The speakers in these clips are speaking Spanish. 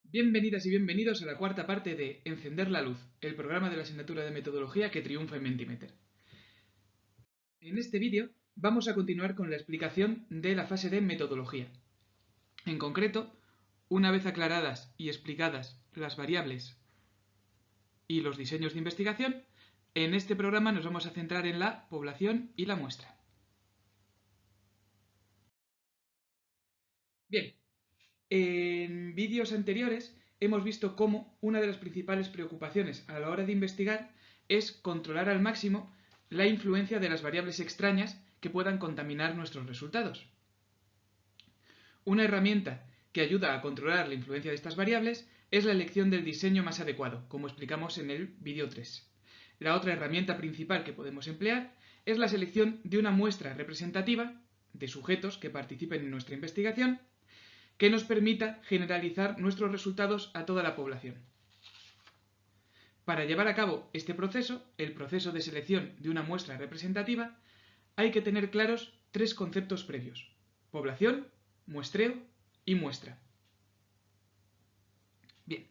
Bienvenidas y bienvenidos a la cuarta parte de Encender la luz, el programa de la asignatura de metodología que triunfa en Mentimeter. En este vídeo vamos a continuar con la explicación de la fase de metodología. En concreto, una vez aclaradas y explicadas las variables y los diseños de investigación, en este programa nos vamos a centrar en la población y la muestra. Bien, en vídeos anteriores hemos visto cómo una de las principales preocupaciones a la hora de investigar es controlar al máximo la influencia de las variables extrañas que puedan contaminar nuestros resultados. Una herramienta que ayuda a controlar la influencia de estas variables es la elección del diseño más adecuado, como explicamos en el vídeo 3. La otra herramienta principal que podemos emplear es la selección de una muestra representativa de sujetos que participen en nuestra investigación que nos permita generalizar nuestros resultados a toda la población. Para llevar a cabo este proceso, el proceso de selección de una muestra representativa, hay que tener claros tres conceptos previos: población, muestreo y muestra. Bien,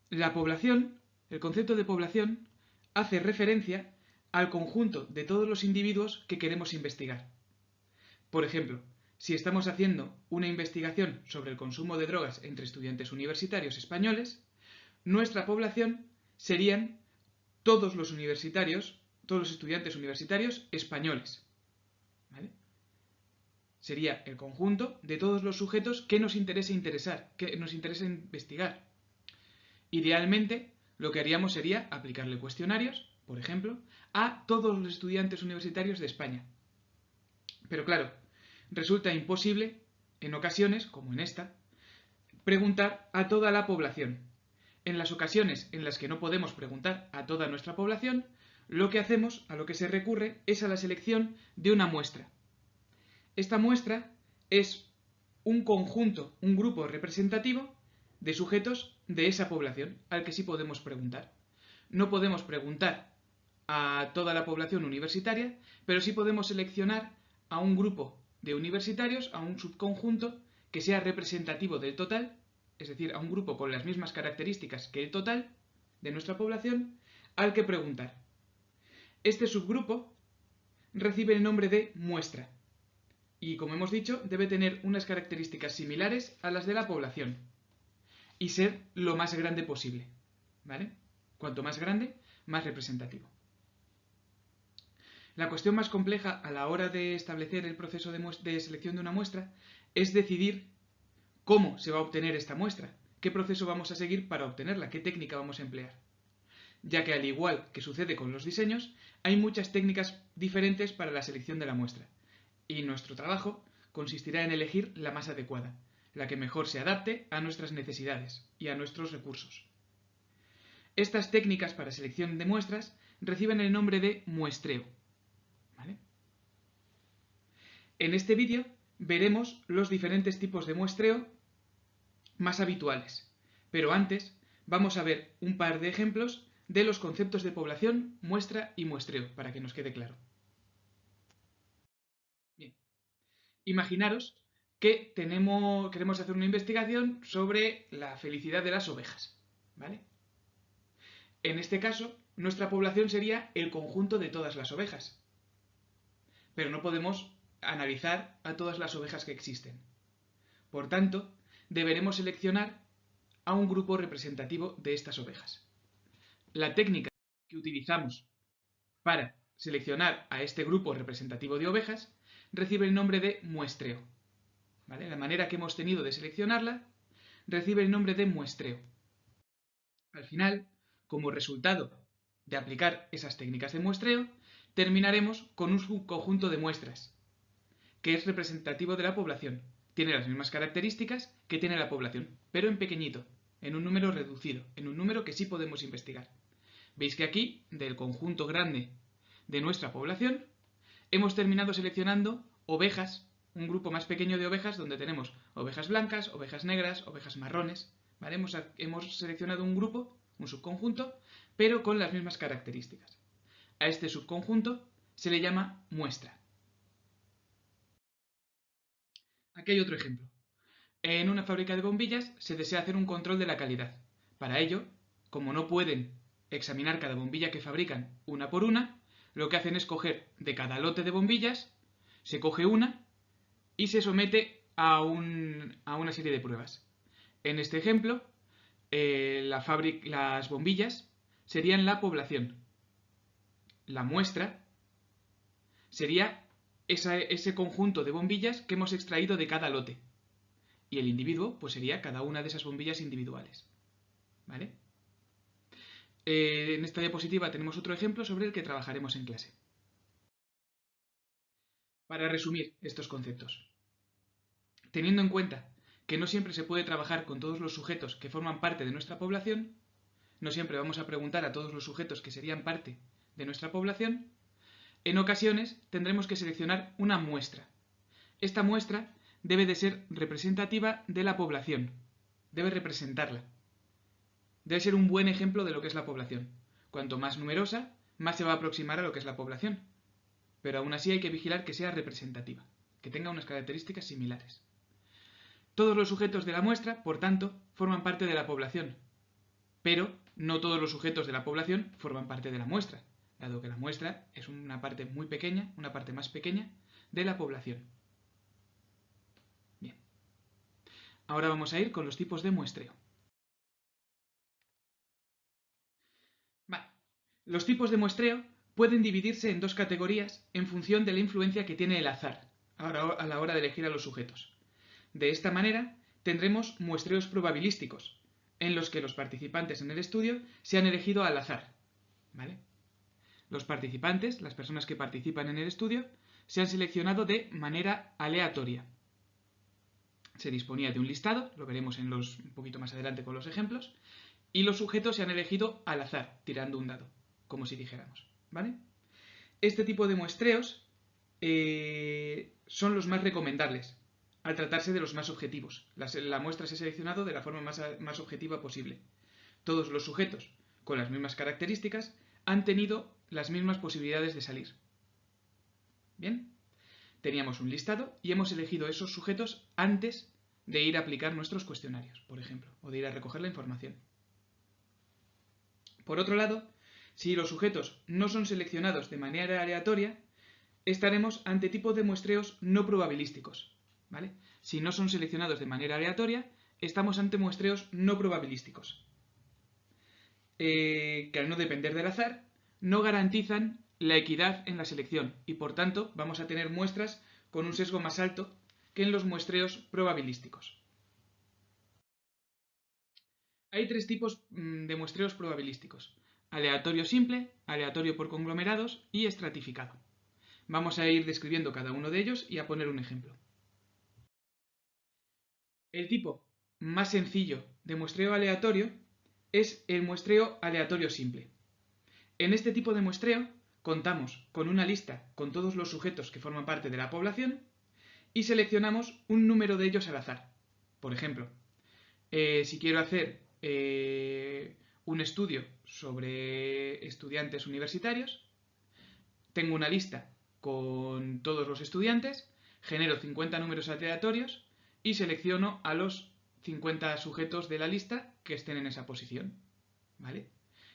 la población, el concepto de población, hace referencia al conjunto de todos los individuos que queremos investigar. Por ejemplo, si estamos haciendo una investigación sobre el consumo de drogas entre estudiantes universitarios españoles, nuestra población serían todos los universitarios, todos los estudiantes universitarios españoles. ¿Vale? Sería el conjunto de todos los sujetos que nos interesa investigar. Idealmente, lo que haríamos sería aplicarle cuestionarios, por ejemplo, a todos los estudiantes universitarios de España. Pero claro, resulta imposible, en ocasiones, como en esta, preguntar a toda la población. En las ocasiones en las que no podemos preguntar a toda nuestra población, lo que hacemos, a lo que se recurre, es a la selección de una muestra. Esta muestra es un conjunto, un grupo representativo de sujetos de esa población al que sí podemos preguntar. No podemos preguntar a toda la población universitaria, pero sí podemos seleccionar a un grupo de universitarios, a un subconjunto que sea representativo del total, es decir, a un grupo con las mismas características que el total de nuestra población, al que preguntar. Este subgrupo recibe el nombre de muestra y, como hemos dicho, debe tener unas características similares a las de la población y ser lo más grande posible, ¿vale? Cuanto más grande, más representativo. La cuestión más compleja a la hora de establecer el proceso de selección de una muestra es decidir cómo se va a obtener esta muestra, qué proceso vamos a seguir para obtenerla, qué técnica vamos a emplear. Ya que, al igual que sucede con los diseños, hay muchas técnicas diferentes para la selección de la muestra, y nuestro trabajo consistirá en elegir la más adecuada, la que mejor se adapte a nuestras necesidades y a nuestros recursos. Estas técnicas para selección de muestras reciben el nombre de muestreo. ¿Vale? En este vídeo veremos los diferentes tipos de muestreo más habituales, pero antes vamos a ver un par de ejemplos de los conceptos de población, muestra y muestreo, para que nos quede claro. Bien, imaginaros que queremos hacer una investigación sobre la felicidad de las ovejas, ¿vale? En este caso, nuestra población sería el conjunto de todas las ovejas, pero no podemos analizar a todas las ovejas que existen. Por tanto, deberemos seleccionar a un grupo representativo de estas ovejas. La técnica que utilizamos para seleccionar a este grupo representativo de ovejas recibe el nombre de muestreo. ¿Vale? La manera que hemos tenido de seleccionarla recibe el nombre de muestreo. Al final, como resultado de aplicar esas técnicas de muestreo, terminaremos con un subconjunto de muestras, que es representativo de la población. Tiene las mismas características que tiene la población, pero en pequeñito, en un número reducido, en un número que sí podemos investigar. Veis que aquí, del conjunto grande de nuestra población, hemos terminado seleccionando ovejas, un grupo más pequeño de ovejas donde tenemos ovejas blancas, ovejas negras, ovejas marrones. ¿Vale? Hemos seleccionado un grupo, un subconjunto, pero con las mismas características. A este subconjunto se le llama muestra. Aquí hay otro ejemplo. En una fábrica de bombillas se desea hacer un control de la calidad. Para ello, como no pueden examinar cada bombilla que fabrican una por una, lo que hacen es coger de cada lote de bombillas, se coge una y se somete a una serie de pruebas. En este ejemplo, las bombillas serían la población. La muestra sería ese conjunto de bombillas que hemos extraído de cada lote. Y el individuo, pues sería cada una de esas bombillas individuales. ¿Vale? En esta diapositiva tenemos otro ejemplo sobre el que trabajaremos en clase. Para resumir estos conceptos, teniendo en cuenta que no siempre se puede trabajar con todos los sujetos que forman parte de nuestra población, no siempre vamos a preguntar a todos los sujetos que serían parte de nuestra población, en ocasiones tendremos que seleccionar una muestra. Esta muestra debe de ser representativa de la población, debe representarla. Debe ser un buen ejemplo de lo que es la población. Cuanto más numerosa, más se va a aproximar a lo que es la población. Pero aún así hay que vigilar que sea representativa, que tenga unas características similares. Todos los sujetos de la muestra, por tanto, forman parte de la población, pero no todos los sujetos de la población forman parte de la muestra, dado que la muestra es una parte muy pequeña, una parte más pequeña de la población. Bien. Ahora vamos a ir con los tipos de muestreo. Vale. Los tipos de muestreo pueden dividirse en dos categorías en función de la influencia que tiene el azar a la hora de elegir a los sujetos. De esta manera, tendremos muestreos probabilísticos, en los que los participantes en el estudio se han elegido al azar. ¿Vale? Los participantes, las personas que participan en el estudio, se han seleccionado de manera aleatoria. Se disponía de un listado, lo veremos un poquito más adelante con los ejemplos, y los sujetos se han elegido al azar, tirando un dado, como si dijéramos. ¿Vale? Este tipo de muestreos son los más recomendables, al tratarse de los más objetivos. La muestra se ha seleccionado de la forma más objetiva posible. Todos los sujetos, con las mismas características, han tenido las mismas posibilidades de salir. ¿Bien? Teníamos un listado y hemos elegido esos sujetos antes de ir a aplicar nuestros cuestionarios, por ejemplo, o de ir a recoger la información. Por otro lado, si los sujetos no son seleccionados de manera aleatoria, estaremos ante tipo de muestreos no probabilísticos. ¿Vale? Si no son seleccionados de manera aleatoria, estamos ante muestreos no probabilísticos, que al no depender del azar, no garantizan la equidad en la selección y por tanto vamos a tener muestras con un sesgo más alto que en los muestreos probabilísticos. Hay tres tipos de muestreos probabilísticos: aleatorio simple, aleatorio por conglomerados y estratificado. Vamos a ir describiendo cada uno de ellos y a poner un ejemplo. El tipo más sencillo de muestreo aleatorio es el muestreo aleatorio simple. En este tipo de muestreo contamos con una lista con todos los sujetos que forman parte de la población y seleccionamos un número de ellos al azar. Por ejemplo, si quiero hacer un estudio sobre estudiantes universitarios, tengo una lista con todos los estudiantes, genero 50 números aleatorios y selecciono a los 50 sujetos de la lista que estén en esa posición. ¿Vale?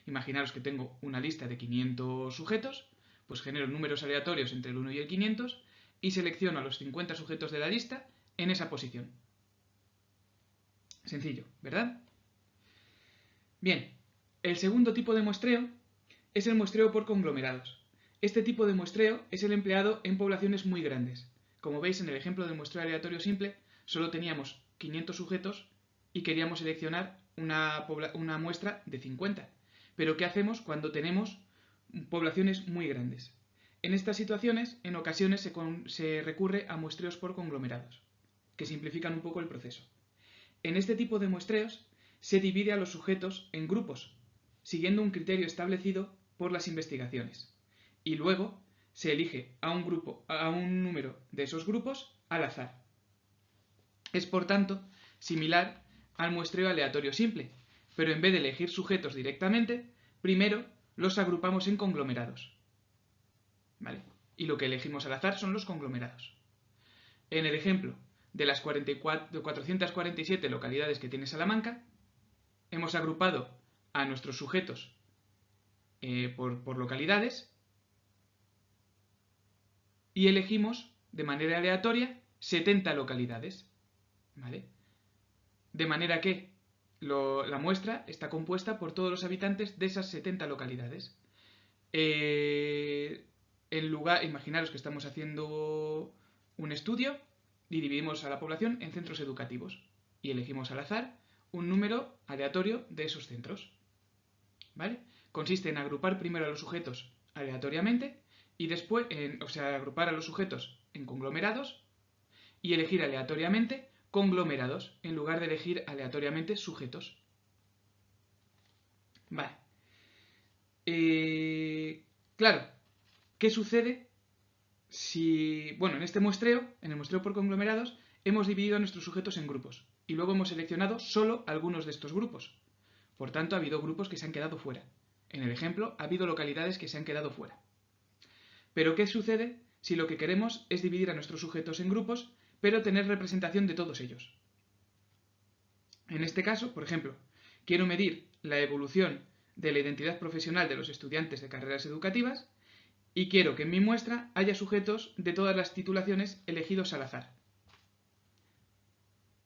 Imaginaros que tengo una lista de 500 sujetos, pues genero números aleatorios entre el 1 y el 500 y selecciono a los 50 sujetos de la lista en esa posición. Sencillo, ¿verdad? Bien, el segundo tipo de muestreo es el muestreo por conglomerados. Este tipo de muestreo es el empleado en poblaciones muy grandes. Como veis en el ejemplo del muestreo aleatorio simple, solo teníamos 500 sujetos y queríamos seleccionar una muestra de 50. Pero ¿qué hacemos cuando tenemos poblaciones muy grandes? En estas situaciones, en ocasiones se recurre a muestreos por conglomerados, que simplifican un poco el proceso. En este tipo de muestreos se divide a los sujetos en grupos, siguiendo un criterio establecido por las investigaciones. Y luego se elige a un número de esos grupos al azar. Es, por tanto, similar al muestreo aleatorio simple, pero en vez de elegir sujetos directamente, primero los agrupamos en conglomerados. ¿Vale? Y lo que elegimos al azar son los conglomerados. En el ejemplo de las 447 localidades que tiene Salamanca, hemos agrupado a nuestros sujetos por localidades y elegimos de manera aleatoria 70 localidades, ¿vale? De manera que la muestra está compuesta por todos los habitantes de esas 70 localidades. Imaginaros que estamos haciendo un estudio y dividimos a la población en centros educativos y elegimos al azar un número aleatorio de esos centros, ¿vale? Consiste en agrupar primero a los sujetos aleatoriamente y después, agrupar a los sujetos en conglomerados y elegir aleatoriamente conglomerados en lugar de elegir aleatoriamente sujetos. Vale. Claro, ¿qué sucede si, bueno, en el muestreo por conglomerados, hemos dividido a nuestros sujetos en grupos y luego hemos seleccionado solo algunos de estos grupos? Por tanto, ha habido grupos que se han quedado fuera. En el ejemplo, ha habido localidades que se han quedado fuera. Pero ¿qué sucede si lo que queremos es dividir a nuestros sujetos en grupos, pero tener representación de todos ellos? En este caso, por ejemplo, quiero medir la evolución de la identidad profesional de los estudiantes de carreras educativas y quiero que en mi muestra haya sujetos de todas las titulaciones elegidos al azar.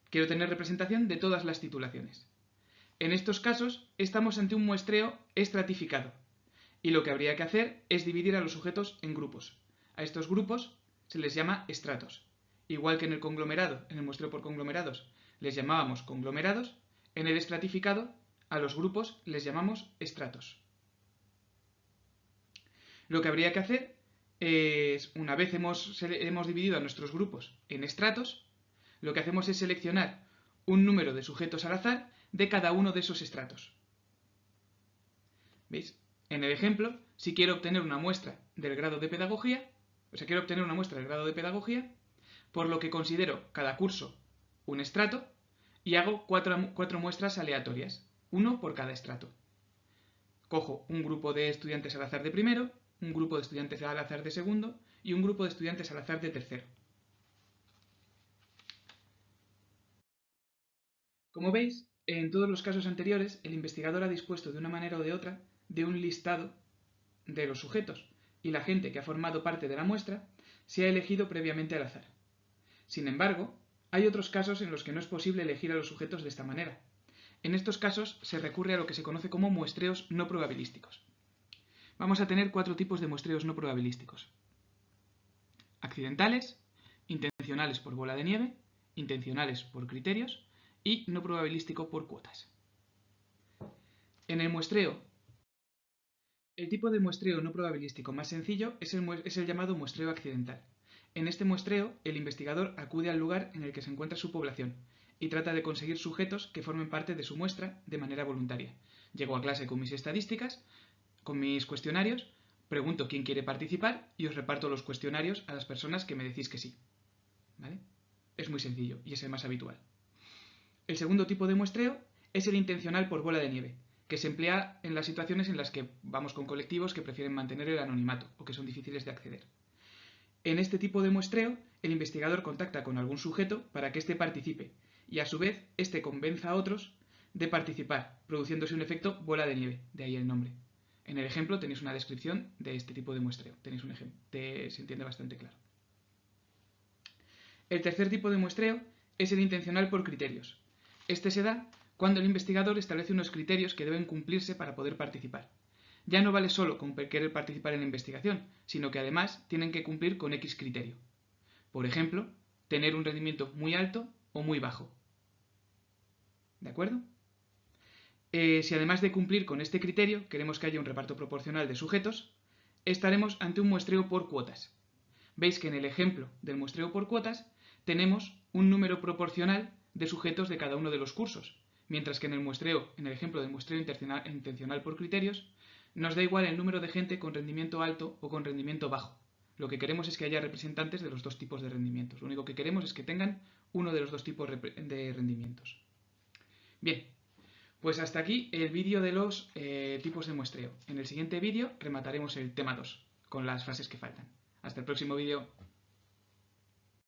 Quiero tener representación de todas las titulaciones. En estos casos, estamos ante un muestreo estratificado y lo que habría que hacer es dividir a los sujetos en grupos. A estos grupos se les llama estratos. Igual que en el conglomerado, en el muestreo por conglomerados, les llamábamos conglomerados, en el estratificado a los grupos les llamamos estratos. Lo que habría que hacer es, una vez hemos dividido a nuestros grupos en estratos, lo que hacemos es seleccionar un número de sujetos al azar de cada uno de esos estratos. ¿Veis? En el ejemplo, si quiero obtener una muestra del grado de pedagogía, por lo que considero cada curso un estrato y hago cuatro muestras aleatorias, uno por cada estrato. Cojo un grupo de estudiantes al azar de primero, un grupo de estudiantes al azar de segundo y un grupo de estudiantes al azar de tercero. Como veis, en todos los casos anteriores, el investigador ha dispuesto de una manera o de otra de un listado de los sujetos y la gente que ha formado parte de la muestra se ha elegido previamente al azar. Sin embargo, hay otros casos en los que no es posible elegir a los sujetos de esta manera. En estos casos se recurre a lo que se conoce como muestreos no probabilísticos. Vamos a tener 4 tipos de muestreos no probabilísticos: accidentales, intencionales por bola de nieve, intencionales por criterios y no probabilístico por cuotas. En el muestreo, el tipo de muestreo no probabilístico más sencillo es el llamado muestreo accidental. En este muestreo, el investigador acude al lugar en el que se encuentra su población y trata de conseguir sujetos que formen parte de su muestra de manera voluntaria. Llego a clase con mis estadísticas, con mis cuestionarios, pregunto quién quiere participar y os reparto los cuestionarios a las personas que me decís que sí. ¿Vale? Es muy sencillo y es el más habitual. El segundo tipo de muestreo es el intencional por bola de nieve, que se emplea en las situaciones en las que vamos con colectivos que prefieren mantener el anonimato o que son difíciles de acceder. En este tipo de muestreo, el investigador contacta con algún sujeto para que éste participe y a su vez éste convenza a otros de participar, produciéndose un efecto bola de nieve, de ahí el nombre. En el ejemplo tenéis una descripción de este tipo de muestreo, tenéis un ejemplo, se entiende bastante claro. El tercer tipo de muestreo es el intencional por criterios. Este se da cuando el investigador establece unos criterios que deben cumplirse para poder participar. Ya no vale solo con querer participar en la investigación, sino que además tienen que cumplir con X criterio. Por ejemplo, tener un rendimiento muy alto o muy bajo. ¿De acuerdo? Si además de cumplir con este criterio queremos que haya un reparto proporcional de sujetos, estaremos ante un muestreo por cuotas. Veis que en el ejemplo del muestreo por cuotas tenemos un número proporcional de sujetos de cada uno de los cursos, mientras que en el ejemplo del muestreo intencional por criterios, nos da igual el número de gente con rendimiento alto o con rendimiento bajo. Lo que queremos es que haya representantes de los dos tipos de rendimientos. Lo único que queremos es que tengan uno de los dos tipos de rendimientos. Bien, pues hasta aquí el vídeo de los tipos de muestreo. En el siguiente vídeo remataremos el tema 2, con las fases que faltan. Hasta el próximo vídeo.